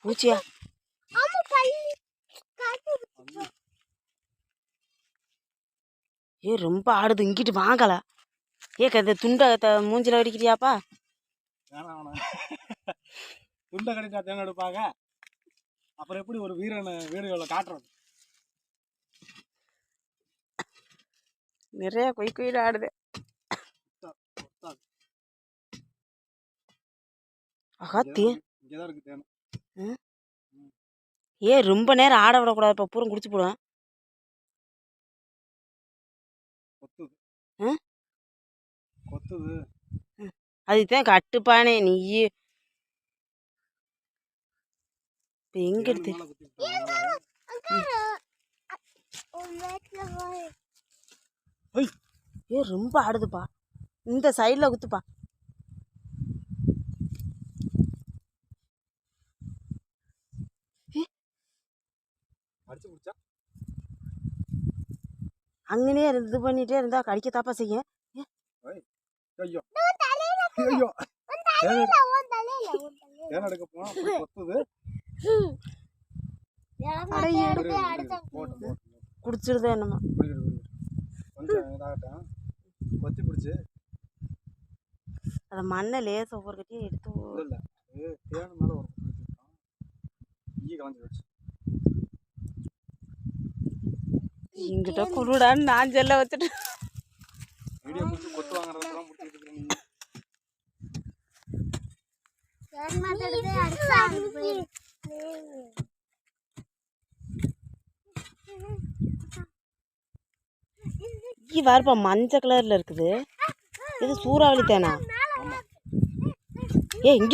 பூச்சியா? ஏ ரொம்ப ஆடுது, இங்கிட்டு வாங்கல. இந்த துண்டை மூஞ்சில அடிக்கிறியாப்பா? துண்டை கடிச்சா தேங்க எடுப்பாங்க. அப்புறம் எப்படி ஒரு வீரன் வீடுகளை காட்டுறது? நிறைய கொய்யில் ஆடுது. இங்கதான் இருக்கு தேனை. ஏ ரொம்ப நேரம் ஆட விடக்கூடாது, இப்போ பூரம் குடிச்சு போடுவேன். கொத்துது. அதுதான் கட்டுப்பானே. நீ இப்போ எங்க எடுத்து? ஏ ரொம்ப ஆடுதுப்பா. இந்த சைடில் குத்துப்பா. அங்கனே இது பண்ணிட்டே இருந்தா கடிக்கத்தாப்பா செய்யும். குடிச்சிருது என்னமா அதை மண்ணை லேச ஒவ்வொரு கட்டியும் எடுத்து இங்கிட்ட குருடான்னு நான் செல்ல வச்சுட்டு வாருப்பா, மஞ்சள் கலர்ல இருக்குது. இது சூறாவளி தேனா? ஏ இங்க